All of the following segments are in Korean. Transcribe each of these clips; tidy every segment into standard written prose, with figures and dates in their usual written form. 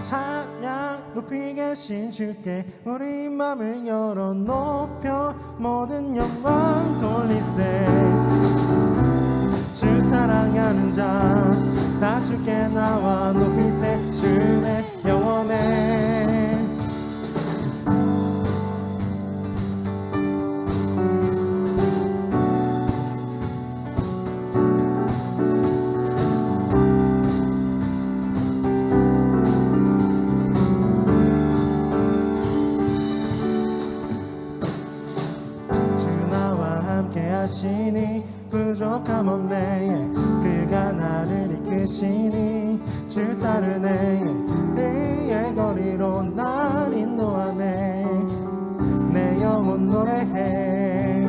찬양 높이 계신 주께 우리 맘을 열어 높여 모든 영광 돌리세. 주 사랑하는 자 다 주께 나와 높이세. 주의 영원해. 하시니 부족함 없네. 그가 나를 이끄시니 주 따르네. 의의 거리로 날 인도하네. 내 영혼 노래해.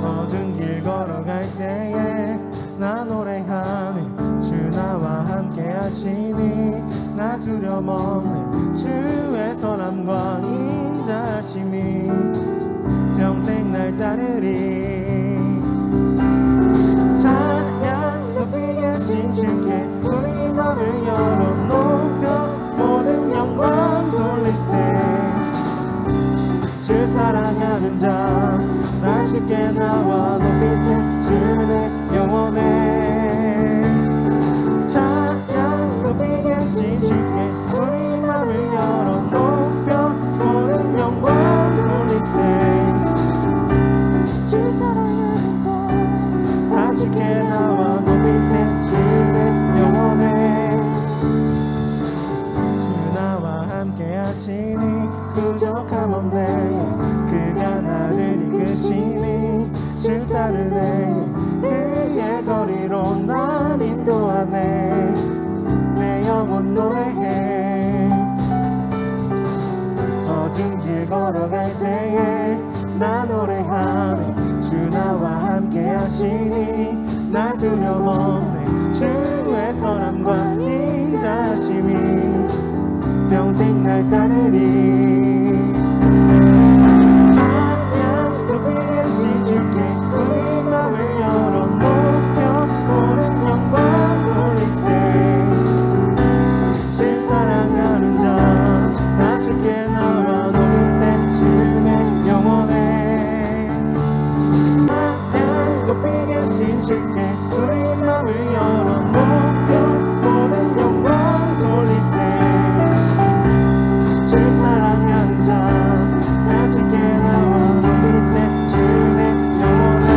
어두운 길 걸어갈 때에 나 노래하네. 주 나와 함께 하시니 나 두려움 없네. 주의 선함과 인자하심이 평생 날 따르리. 찬양 높이 계신 주께 우리 맘을 열어 높여 모든 영광 돌리세. 주 사랑하는 자 나 주께 나와 높이세. 주는 영원해. 찬양 높이 계신 주께 우리 맘을 열어 높여 모든 영광 돌리세. 주 사랑하는 자 다 주께 나와 높이세. 주는 영원해. 주 나와 함께 하시니 부족함 없네. 그가 나를 이끄시니 주 따르네. 그의 거리로 날 인도하네. 내 영혼 노래해. 어두운 길 걸어갈 때에 나 노래하네. 주 나와 함께 하시니 나 두려움 없네. 주의 선함과 인자하심이 평생 날 따르리. 찬양 높이 계신 주께 우리 맘을 열어 높여 모든 영광 돌리세. 주 사랑하는 자 나 주께 나와 높이세. 주의 영원해. 찬양 높이 계신 주께 우리 맘을 열어 높여 모든 영광 돌리세. 주 사랑하는 자 나 주께 나와 높이세. 주의 영원해.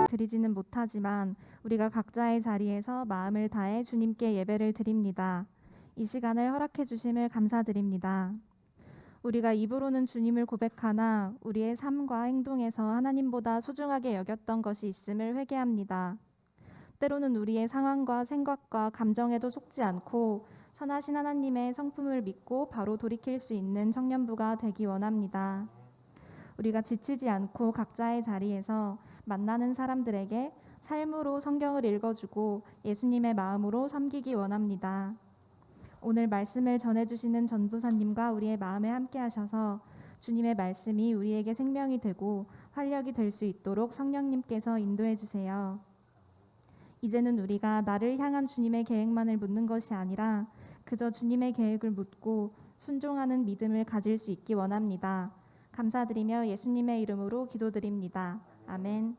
드리지는 못하지만 우리가 각자의 자리에서 마음을 다해 주님께 예배를 드립니다. 이 시간을 허락해 주심을 감사드립니다. 우리가 입으로는 주님을 고백하나 우리의 삶과 행동에서 하나님보다 소중하게 여겼던 것이 있음을 회개합니다. 때로는 우리의 상황과 생각과 감정에도 속지 않고 선하신 하나님의 성품을 믿고 바로 돌이킬 수 있는 청년부가 되기 원합니다. 우리가 지치지 않고 각자의 자리에서 만나는 사람들에게 삶으로 성경을 읽어주고 예수님의 마음으로 섬기기 원합니다. 오늘 말씀을 전해주시는 전도사님과 우리의 마음에 함께 하셔서 주님의 말씀이 우리에게 생명이 되고 활력이 될 수 있도록 성령님께서 인도해 주세요. 이제는 우리가 나를 향한 주님의 계획만을 묻는 것이 아니라 그저 주님의 계획을 묻고 순종하는 믿음을 가질 수 있기 원합니다. 감사드리며 예수님의 이름으로 기도드립니다. 아멘.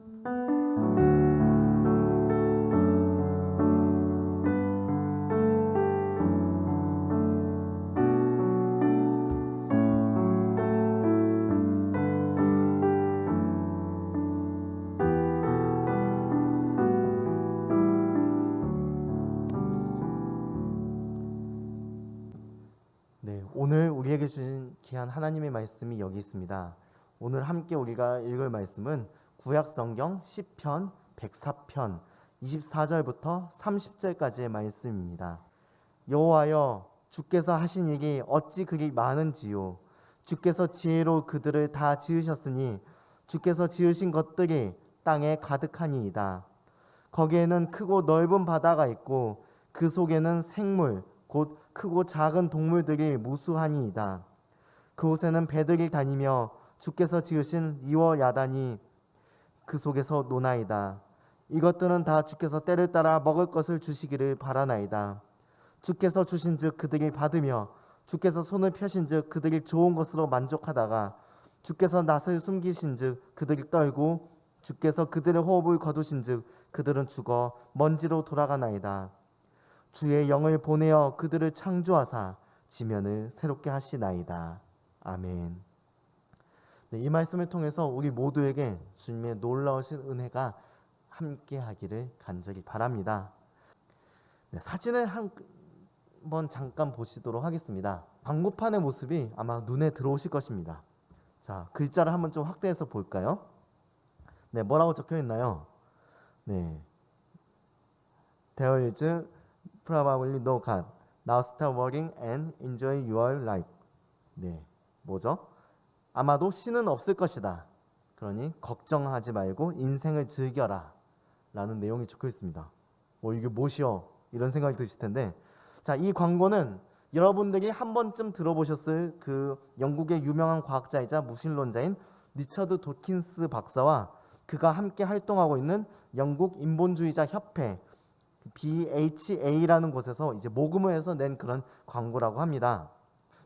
네, 오늘 우리에게 주신 귀한 하나님의 말씀이 여기 있습니다. 오늘 함께 우리가 읽을 말씀은 구약성경 시편 104편 24절부터 30절까지의 말씀입니다. 여호와여, 주께서 하신 일이 어찌 그리 많은지요. 주께서 지혜로 그들을 다 지으셨으니 주께서 지으신 것들이 땅에 가득하니이다. 거기에는 크고 넓은 바다가 있고 그 속에는 생물 곧 크고 작은 동물들이 무수하니이다. 그곳에는 배들이 다니며 주께서 지으신 이와 야단이 그 속에서 노나이다. 이것들은 다 주께서 때를 따라 먹을 것을 주시기를 바라나이다. 주께서 주신즉 그들이 받으며 주께서 손을 펴신즉 그들이 좋은 것으로 만족하다가 주께서 낯을 숨기신즉 그들이 떨고 주께서 그들의 호흡을 거두신즉 그들은 죽어 먼지로 돌아가나이다. 주의 영을 보내어 그들을 창조하사 지면을 새롭게 하시나이다. 아멘. 네, 이 말씀을 통해서 우리 모두에게 주님의 놀라우신 은혜가 함께하기를 간절히 바랍니다. 네, 사진을 한번 잠깐 보시도록 하겠습니다. 광고판의 모습이 아마 눈에 들어오실 것입니다. 자, 글자를 한번 좀 확대해서 볼까요? 네, 뭐라고 적혀 있나요? 네, There is probably no God. Now start working and enjoy your life. 네, 뭐죠? 아마도 신은 없을 것이다. 그러니 걱정하지 말고 인생을 즐겨라 라는 내용이 적혀 있습니다. 이게 뭐시여? 이런 생각이 드실 텐데, 자, 이 광고는 여러분들이 한 번쯤 들어보셨을 그 영국의 유명한 과학자이자 무신론자인 리처드 도킨스 박사와 그가 함께 활동하고 있는 영국 인본주의자 협회 BHA라는 곳에서 이제 모금을 해서 낸 그런 광고라고 합니다.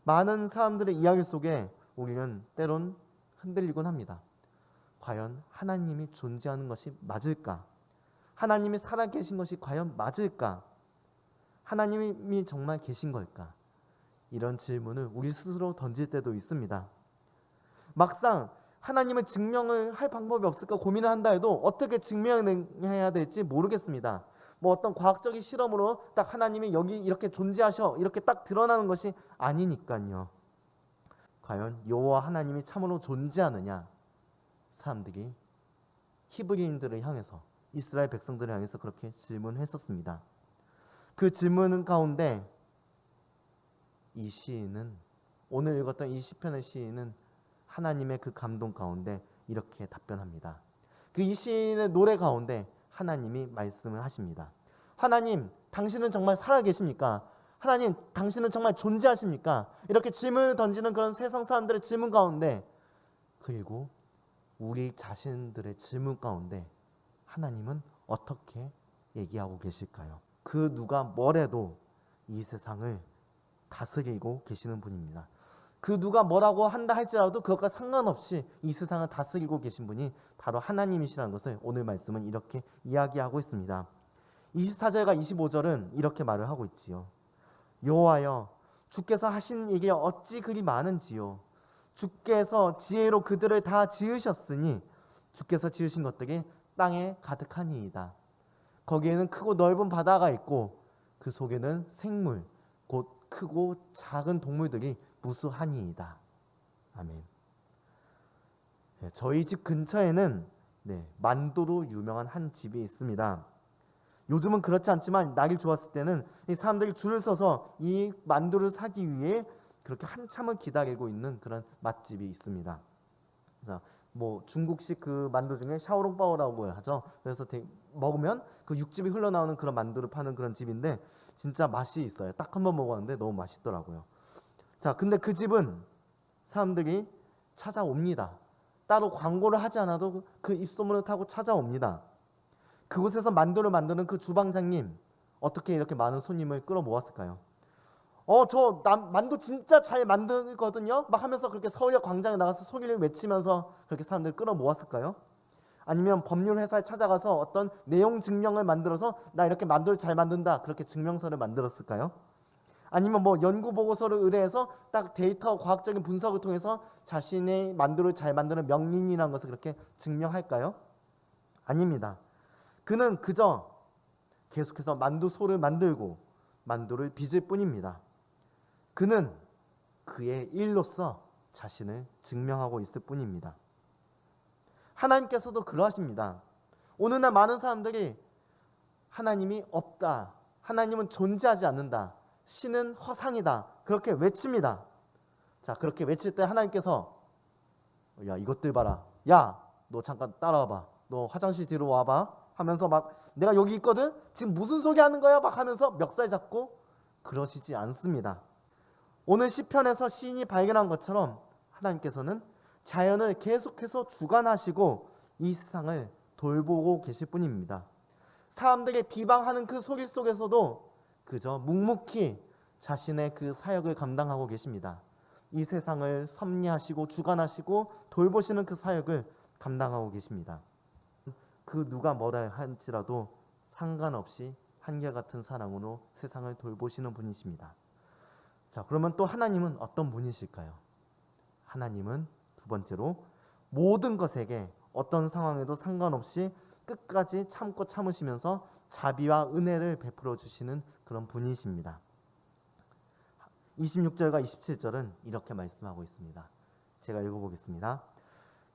많은 사람들의 이야기 속에 우리는 때론 흔들리곤 합니다. 과연 하나님이 존재하는 것이 맞을까? 하나님이 살아계신 것이 과연 맞을까? 하나님이 정말 계신 걸까? 이런 질문을 우리 스스로 던질 때도 있습니다. 막상 하나님을 증명을 할 방법이 없을까 고민을 한다 해도 어떻게 증명해야 될지 모르겠습니다. 뭐 어떤 과학적인 실험으로 딱 하나님이 여기 이렇게 존재하셔 이렇게 딱 드러나는 것이 아니니까요. 과연 여호와 하나님이 참으로 존재하느냐? 사람들이 히브리인들을 향해서, 이스라엘 백성들을 향해서 그렇게 질문했었습니다. 그 질문 가운데 이 시인은, 오늘 읽었던 이 시편의 시인은 하나님의 그 감동 가운데 이렇게 답변합니다. 그 이 시인의 노래 가운데 하나님이 말씀을 하십니다. 하나님, 당신은 정말 살아계십니까? 하나님, 당신은 정말 존재하십니까? 이렇게 질문을 던지는 그런 세상 사람들의 질문 가운데, 그리고 우리 자신들의 질문 가운데 하나님은 어떻게 얘기하고 계실까요? 그 누가 뭐래도 이 세상을 다스리고 계시는 분입니다. 그 누가 뭐라고 한다 할지라도 그것과 상관없이 이 세상을 다스리고 계신 분이 바로 하나님이시라는 것을 오늘 말씀은 이렇게 이야기하고 있습니다. 24절과 25절은 이렇게 말을 하고 있지요. 여호와여, 주께서 하신 일이 어찌 그리 많은지요. 주께서 지혜로 그들을 다 지으셨으니 주께서 지으신 것들이 땅에 가득하니이다. 거기에는 크고 넓은 바다가 있고 그 속에는 생물 곧 크고 작은 동물들이 무수하니이다. 아멘. 네, 저희 집 근처에는 만두로 유명한 한 집이 있습니다. 요즘은 그렇지 않지만 날이 좋았을 때는 이 사람들이 줄을 서서 이 만두를 사기 위해 그렇게 한참을 기다리고 있는 그런 맛집이 있습니다. 그래서 뭐 중국식 그 만두 중에 샤오롱바오라고 하죠. 그래서 먹으면 그 육즙이 흘러나오는 그런 만두를 파는 그런 집인데 진짜 맛이 있어요. 딱 한 번 먹었는데 너무 맛있더라고요. 자, 근데 그 집은 사람들이 찾아옵니다. 따로 광고를 하지 않아도 그 입소문을 타고 찾아옵니다. 그곳에서 만두를 만드는 그 주방장님, 어떻게 이렇게 많은 손님을 끌어모았을까요? 저 만두 진짜 잘 만들거든요? 막 하면서 그렇게 서울역 광장에 나가서 소리를 외치면서 그렇게 사람들을 끌어모았을까요? 아니면 법률 회사에 찾아가서 어떤 내용 증명을 만들어서 나 이렇게 만두를 잘 만든다, 그렇게 증명서를 만들었을까요? 아니면 뭐 연구 보고서를 의뢰해서 딱 데이터 과학적인 분석을 통해서 자신의 만두를 잘 만드는 명민이라는 것을 그렇게 증명할까요? 아닙니다. 그는 그저 계속해서 만두소를 만들고 만두를 빚을 뿐입니다. 그는 그의 일로서 자신을 증명하고 있을 뿐입니다. 하나님께서도 그러하십니다. 오늘날 많은 사람들이 하나님이 없다, 하나님은 존재하지 않는다, 신은 허상이다, 그렇게 외칩니다. 자, 그렇게 외칠 때 하나님께서 야, 이것들 봐라, 야, 너 잠깐 따라와봐, 너 화장실 뒤로 와봐 하면서 막 내가 여기 있거든. 지금 무슨 소리 하는 거야? 막 하면서 멱살 잡고 그러시지 않습니다. 오늘 시편에서 시인이 발견한 것처럼 하나님께서는 자연을 계속해서 주관하시고 이 세상을 돌보고 계실 뿐입니다. 사람들이 비방하는 그 소리 속에서도 그저 묵묵히 자신의 그 사역을 감당하고 계십니다. 이 세상을 섭리하시고 주관하시고 돌보시는 그 사역을 감당하고 계십니다. 그 누가 뭐라 할지라도 상관없이 한결같은 사랑으로 세상을 돌보시는 분이십니다. 자, 그러면 또 하나님은 어떤 분이실까요? 하나님은 두 번째로 모든 것에게 어떤 상황에도 상관없이 끝까지 참고 참으시면서 자비와 은혜를 베풀어 주시는 그런 분이십니다. 26절과 27절은 이렇게 말씀하고 있습니다. 제가 읽어보겠습니다.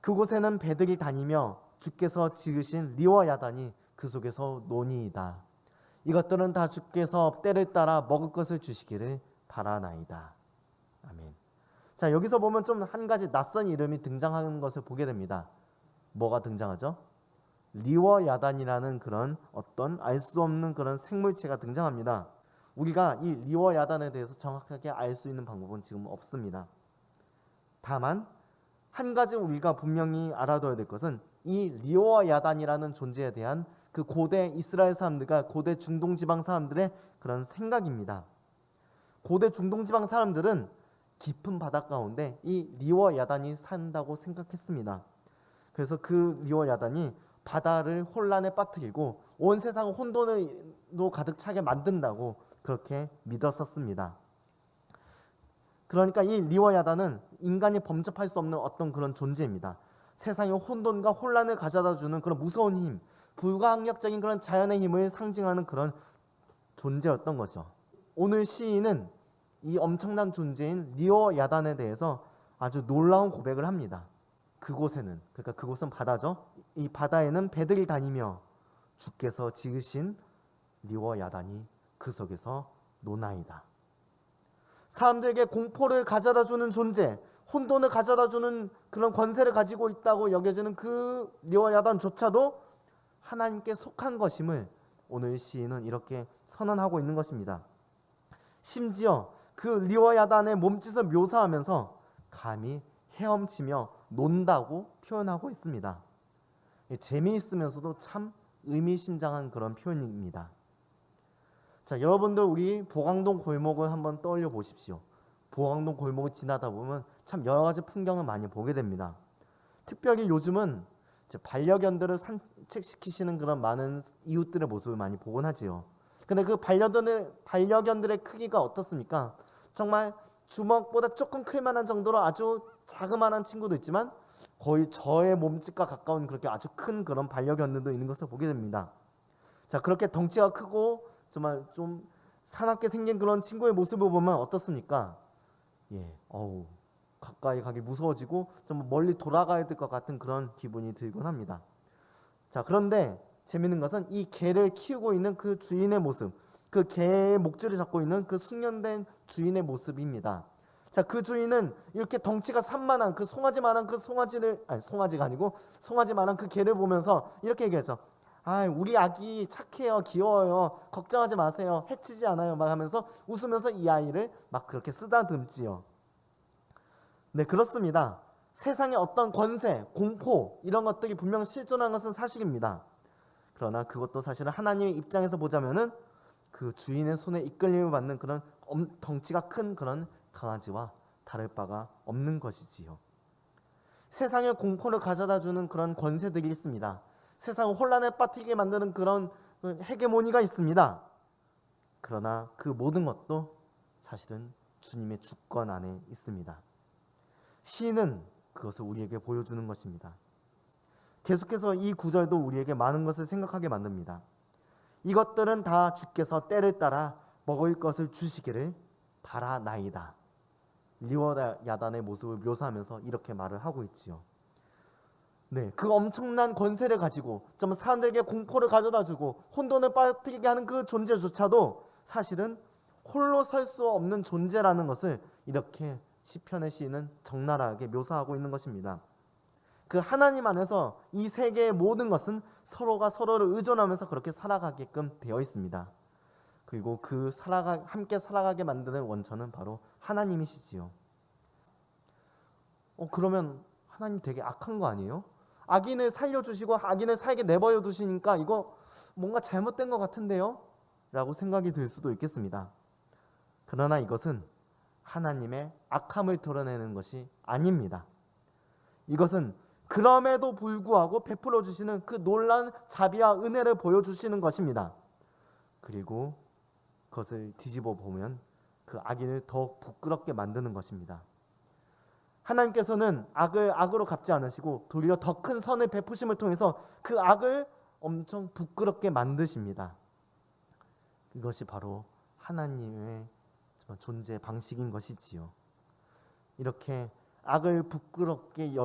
그곳에는 배들이 다니며 주께서 지으신 리와 야단이 그 속에서 노니이다. 이것들은 다 주께서 때를 따라 먹을 것을 주시기를 바라나이다. 아멘. 자, 여기서 보면 좀 한 가지 낯선 이름이 등장하는 것을 보게 됩니다. 뭐가 등장하죠? 리와 야단이라는 그런 어떤 알 수 없는 그런 생물체가 등장합니다. 우리가 이 리와 야단에 대해서 정확하게 알 수 있는 방법은 지금 없습니다. 다만 한 가지 우리가 분명히 알아둬야 될 것은 이 리와 야단이라는 존재에 대한 그 고대 이스라엘 사람들과 고대 중동 지방 사람들의 그런 생각입니다. 고대 중동 지방 사람들은 깊은 바다 가운데 이 리와 야단이 산다고 생각했습니다. 그래서 그 리와 야단이 바다를 혼란에 빠뜨리고 온 세상을 혼돈으로 가득 차게 만든다고 그렇게 믿었었습니다. 그러니까 이 리와 야단은 인간이 범접할 수 없는 어떤 그런 존재입니다. 세상의 혼돈과 혼란을 가져다주는 그런 무서운 힘, 불가항력적인 그런 자연의 힘을 상징하는 그런 존재였던 거죠. 오늘 시인은 이 엄청난 존재인 리와 야단에 대해서 아주 놀라운 고백을 합니다. 그곳에는, 그러니까 그곳은 바다죠. 이 바다에는 배들이 다니며 주께서 지으신 리와 야단이 그 속에서 노나이다. 사람들에게 공포를 가져다주는 존재, 혼돈을 가져다주는 그런 권세를 가지고 있다고 여겨지는 그 리와 야단조차도 하나님께 속한 것임을 오늘 시인은 이렇게 선언하고 있는 것입니다. 심지어 그 리와 야단의 몸짓을 묘사하면서 감히 헤엄치며 논다고 표현하고 있습니다. 재미있으면서도 참 의미심장한 그런 표현입니다. 자, 여러분들 우리 보강동 골목을 한번 떠올려 보십시오. 보강동 골목을 지나다 보면 참 여러 가지 풍경을 많이 보게 됩니다. 특별히 요즘은 반려견들을 산책시키시는 그런 많은 이웃들의 모습을 많이 보곤 하지요. 근데 그 반려견들의 크기가 어떻습니까? 정말 주먹보다 조금 클 만한 정도로 아주 자그마한 친구도 있지만 거의 저의 몸집과 가까운 그렇게 아주 큰 그런 반려견들도 있는 것을 보게 됩니다. 자, 그렇게 덩치가 크고 정말 좀 사납게 생긴 그런 친구의 모습을 보면 어떻습니까? 가까이 가기 무서워지고 좀 멀리 돌아가야 될 것 같은 그런 기분이 들곤 합니다. 자, 그런데 재밌는 것은 이 개를 키우고 있는 그 주인의 모습, 그 개의 목줄을 잡고 있는 그 숙련된 주인의 모습입니다. 자, 그 주인은 이렇게 덩치가 산만한 그 송아지만한 그 송아지가 아니고 송아지만한 그 개를 보면서 이렇게 얘기하죠. 우리 아기 착해요, 귀여워요, 걱정하지 마세요, 해치지 않아요, 막 하면서 웃으면서 이 아이를 막 그렇게 쓰다듬지요. 네, 그렇습니다. 세상에 어떤 권세, 공포 이런 것들이 분명 실존한 것은 사실입니다. 그러나 그것도 사실은 하나님의 입장에서 보자면은 그 주인의 손에 이끌림을 받는 그런 덩치가 큰 그런 강아지와 다를 바가 없는 것이지요. 세상에 공포를 가져다주는 그런 권세들이 있습니다. 세상을 혼란에 빠뜨리게 만드는 그런 헤게모니가 있습니다. 그러나 그 모든 것도 사실은 주님의 주권 안에 있습니다. 시인은 그것을 우리에게 보여주는 것입니다. 계속해서 이 구절도 우리에게 많은 것을 생각하게 만듭니다. 이것들은 다 주께서 때를 따라 먹을 것을 주시기를 바라나이다. 리와 야단의 모습을 묘사하면서 이렇게 말을 하고 있지요. 네, 그 엄청난 권세를 가지고 좀 사람들에게 공포를 가져다주고 혼돈을 빠뜨리게 하는 그 존재조차도 사실은 홀로 설 수 없는 존재라는 것을 이렇게 시편의 시인은 적나라하게 묘사하고 있는 것입니다. 그 하나님 안에서 이 세계의 모든 것은 서로가 서로를 의존하면서 그렇게 살아가게끔 되어 있습니다. 그리고 함께 살아가게 만드는 원천은 바로 하나님이시지요. 그러면 하나님 되게 악한 거 아니에요? 악인을 살려주시고 악인을 살게 내버려 두시니까 이거 뭔가 잘못된 것 같은데요? 라고 생각이 들 수도 있겠습니다. 그러나 이것은 하나님의 악함을 드러내는 것이 아닙니다. 이것은 그럼에도 불구하고 베풀어 주시는 그 놀라운 자비와 은혜를 보여주시는 것입니다. 그리고 그것을 뒤집어 보면 그 악인을 더욱 부끄럽게 만드는 것입니다. 하나님께서는 악을 악으로 갚지 않으시고 도리어 더 큰 선을 베푸심을 통해서 그 악을 엄청 부끄럽게 만드십니다. 이것이 바로 하나님의 존재 방식인 것이지요. 이렇게 악을 부끄럽게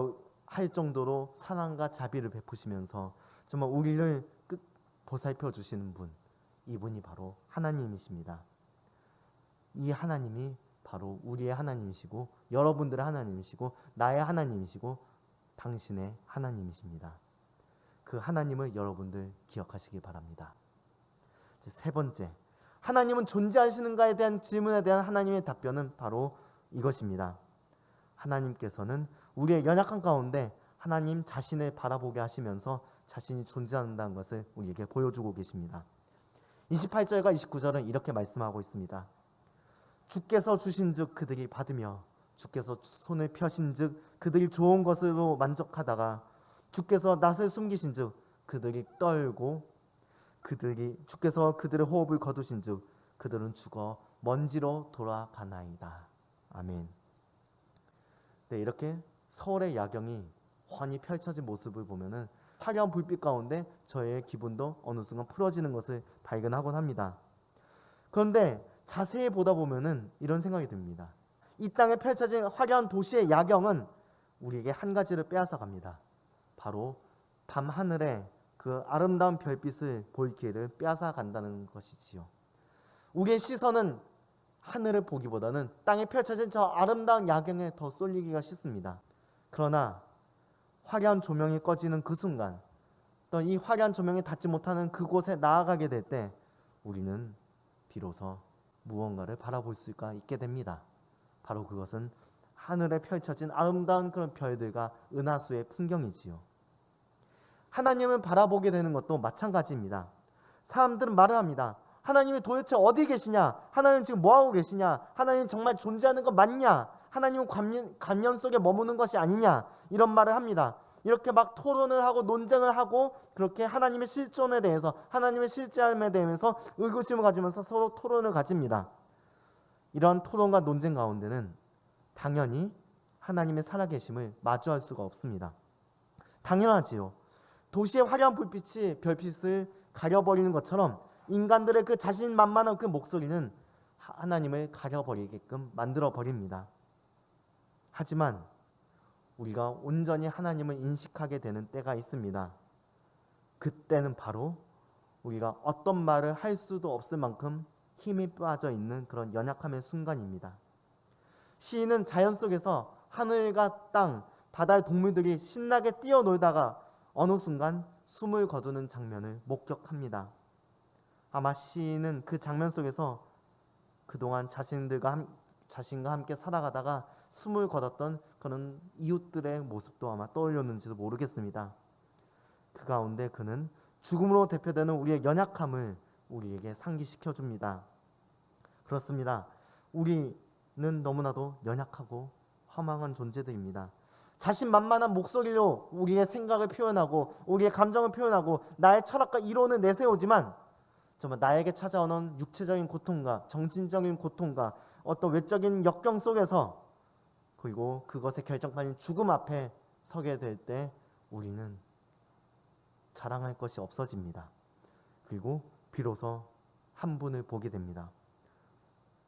할 정도로 사랑과 자비를 베푸시면서 정말 우리를 보살펴 주시는 분, 이분이 바로 하나님이십니다. 이 하나님이 바로 우리의 하나님이시고 여러분들의 하나님이시고 나의 하나님이시고 당신의 하나님이십니다. 그 하나님을 여러분들 기억하시기 바랍니다. 세 번째, 하나님은 존재하시는가에 대한 질문에 대한 하나님의 답변은 바로 이것입니다. 하나님께서는 우리의 연약한 가운데 하나님 자신을 바라보게 하시면서 자신이 존재한다는 것을 우리에게 보여주고 계십니다. 28절과 29절은 이렇게 말씀하고 있습니다. 주께서 주신즉 그들이 받으며 주께서 손을 펴신즉 그들이 좋은 것으로 만족하다가 주께서 낯을 숨기신즉 그들이 떨고 주께서 그들의 호흡을 거두신즉 그들은 죽어 먼지로 돌아가나이다. 아멘. 네, 이렇게 서울의 야경이 환히 펼쳐진 모습을 보면은 화려한 불빛 가운데 저의 기분도 어느 순간 풀어지는 것을 발견하곤 합니다. 그런데 자세히 보다 보면은 이런 생각이 듭니다. 이 땅에 펼쳐진 화려한 도시의 야경은 우리에게 한 가지를 빼앗아 갑니다. 바로 밤 하늘에 그 아름다운 별빛을 볼 기회를 빼앗아 간다는 것이지요. 우리의 시선은 하늘을 보기보다는 땅에 펼쳐진 저 아름다운 야경에 더 쏠리기가 쉽습니다. 그러나 화려한 조명이 꺼지는 그 순간, 또 이 화려한 조명이 닿지 못하는 그곳에 나아가게 될 때 우리는 비로소 무언가를 바라볼 수가 있게 됩니다. 바로 그것은 하늘에 펼쳐진 아름다운 그런 별들과 은하수의 풍경이지요. 하나님을 바라보게 되는 것도 마찬가지입니다. 사람들은 말을 합니다. 하나님이 도대체 어디 계시냐? 하나님 지금 뭐하고 계시냐? 하나님 정말 존재하는 거 맞냐? 하나님은 관념 속에 머무는 것이 아니냐? 이런 말을 합니다. 이렇게 막 토론을 하고 논쟁을 하고 그렇게 하나님의 실존에 대해서 하나님의 실제함에 대해서 의구심을 가지면서 서로 토론을 가집니다. 이러한 토론과 논쟁 가운데는 당연히 하나님의 살아계심을 마주할 수가 없습니다. 당연하지요. 도시의 화려한 불빛이 별빛을 가려버리는 것처럼 인간들의 그 자신만만한 그 목소리는 하나님을 가려버리게끔 만들어버립니다. 하지만 우리가 온전히 하나님을 인식하게 되는 때가 있습니다. 그때는 바로 우리가 어떤 말을 할 수도 없을 만큼 힘이 빠져 있는 그런 연약함의 순간입니다. 시인은 자연 속에서 하늘과 땅, 바다의 동물들이 신나게 뛰어놀다가 어느 순간 숨을 거두는 장면을 목격합니다. 아마 시인은 그 장면 속에서 그동안 자신과 함께 살아가다가 숨을 거뒀던 그런 이웃들의 모습도 아마 떠올렸는지도 모르겠습니다. 그 가운데 그는 죽음으로 대표되는 우리의 연약함을 우리에게 상기시켜 줍니다. 그렇습니다. 우리는 너무나도 연약하고 허망한 존재들입니다. 자신만만한 목소리로 우리의 생각을 표현하고 우리의 감정을 표현하고 나의 철학과 이론을 내세우지만 정말 나에게 찾아오는 육체적인 고통과 정신적인 고통과 어떤 외적인 역경 속에서 그리고 그것의 결정판인 죽음 앞에 서게 될 때 우리는 자랑할 것이 없어집니다. 그리고 비로소 한 분을 보게 됩니다.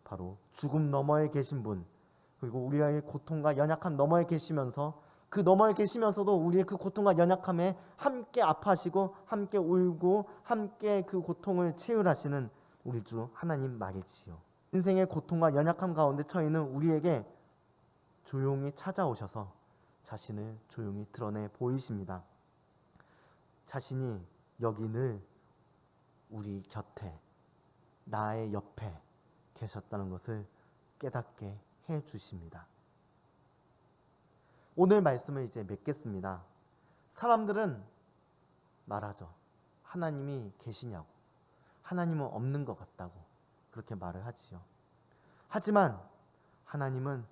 바로 죽음 너머에 계신 분, 그리고 우리의 고통과 연약함 너머에 계시면서 그 너머에 계시면서도 우리의 그 고통과 연약함에 함께 아파하시고 함께 울고 함께 그 고통을 채울하시는 우리 주 하나님 말이지요. 인생의 고통과 연약함 가운데 처해 있는 우리에게 조용히 찾아오셔서 자신을 조용히 드러내 보이십니다. 자신이 여기 늘 우리 곁에, 나의 옆에 계셨다는 것을 깨닫게 해 주십니다. 오늘 말씀을 이제 맺겠습니다. 사람들은 말하죠. 하나님이 계시냐고, 하나님은 없는 것 같다고 그렇게 말을 하지요. 하지만 하나님은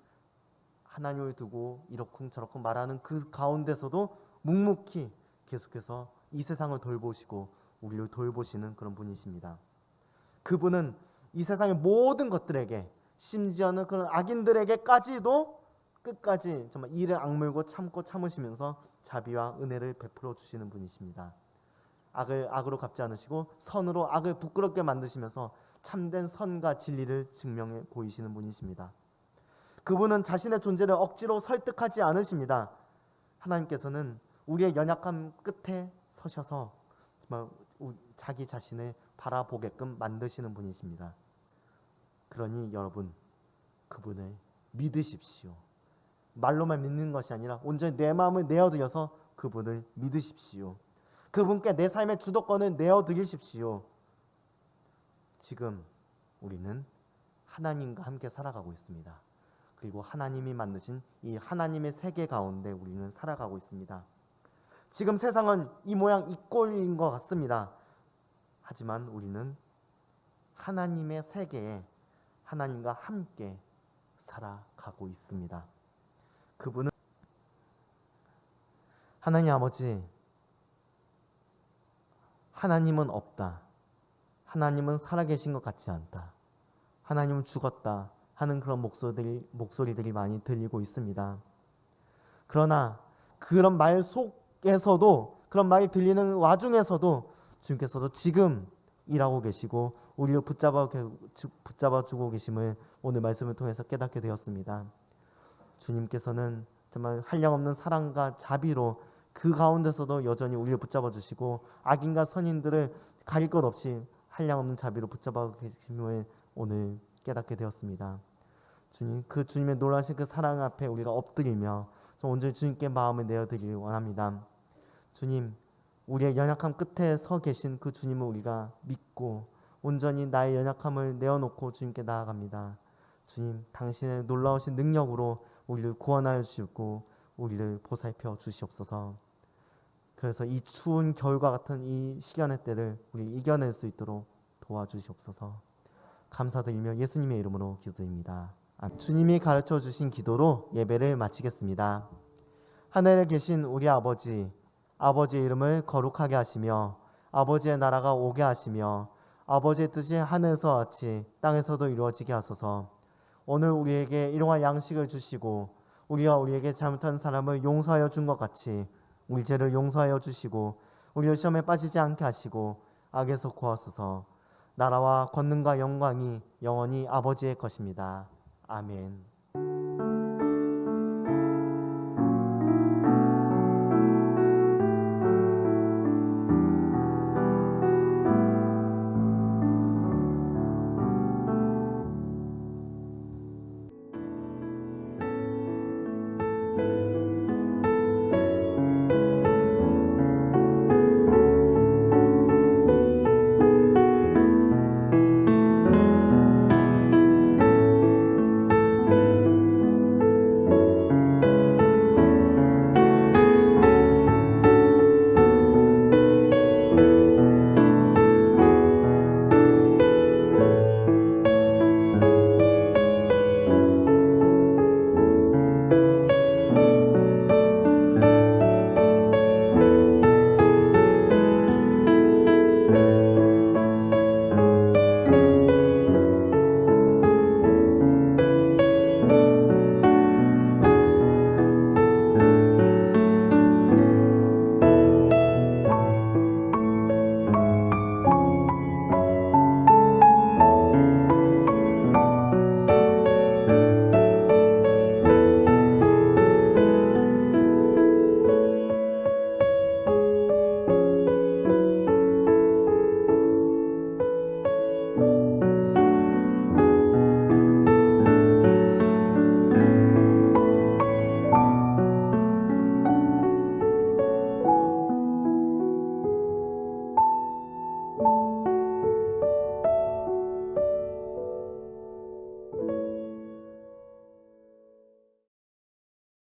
하나님을 두고 이러쿵저러쿵 말하는 그 가운데서도 묵묵히 계속해서 이 세상을 돌보시고 우리를 돌보시는 그런 분이십니다. 그분은 이 세상의 모든 것들에게, 심지어는 그런 악인들에게까지도 끝까지 정말 이를 악물고 참고 참으시면서 자비와 은혜를 베풀어 주시는 분이십니다. 악을 악으로 갚지 않으시고 선으로 악을 부끄럽게 만드시면서 참된 선과 진리를 증명해 보이시는 분이십니다. 그분은 자신의 존재를 억지로 설득하지 않으십니다. 하나님께서는 우리의 연약함 끝에 서셔서 정말 자기 자신을 바라보게끔 만드시는 분이십니다. 그러니 여러분, 그분을 믿으십시오. 말로만 믿는 것이 아니라 온전히 내 마음을 내어드려서 그분을 믿으십시오. 그분께 내 삶의 주도권을 내어드리십시오. 지금 우리는 하나님과 함께 살아가고 있습니다. 그리고 하나님이 만드신 이 하나님의 세계 가운데 우리는 살아가고 있습니다. 지금 세상은 이 모양 이 꼴인 것 같습니다. 하지만 우리는 하나님의 세계에 하나님과 함께 살아가고 있습니다. 그분은 하나님 아버지, 하나님은 없다, 하나님은 살아계신 것 같지 않다, 하나님은 죽었다 하는 그런 목소리들이 많이 들리고 있습니다. 그러나 그런 말 속에서도, 그런 말이 들리는 와중에서도 주님께서도 지금 일하고 계시고 우리를 붙잡아 주고 계심을 오늘 말씀을 통해서 깨닫게 되었습니다. 주님께서는 정말 한량없는 사랑과 자비로 그 가운데서도 여전히 우리를 붙잡아 주시고 악인과 선인들을 가릴 것 없이 한량없는 자비로 붙잡아 계심을 오늘 깨닫게 되었습니다. 주님, 그 주님의 놀라신 그 사랑 앞에 우리가 엎드리며 온전히 주님께 마음을 내어드리기 원합니다. 주님, 우리의 연약함 끝에 서 계신 그 주님을 우리가 믿고 온전히 나의 연약함을 내어놓고 주님께 나아갑니다. 주님, 당신의 놀라우신 능력으로 우리를 구원하여 주시고 우리를 보살펴 주시옵소서. 그래서 이 추운 겨울과 같은 이 시련의 때를 우리 이겨낼 수 있도록 도와주시옵소서. 감사드리며 예수님의 이름으로 기도드립니다. 주님이 가르쳐 주신 기도로 예배를 마치겠습니다. 하늘에 계신 우리 아버지, 아버지의 이름을 거룩하게 하시며 아버지의 나라가 오게 하시며 아버지의 뜻이 하늘에서 같이 땅에서도 이루어지게 하소서. 오늘 우리에게 일용할 양식을 주시고 우리가 우리에게 잘못한 사람을 용서하여 준 것 같이 우리 죄를 용서하여 주시고 우리를 시험에 빠지지 않게 하시고 악에서 구하소서. 나라와 권능과 영광이 영원히 아버지의 것입니다. 아멘. 주님.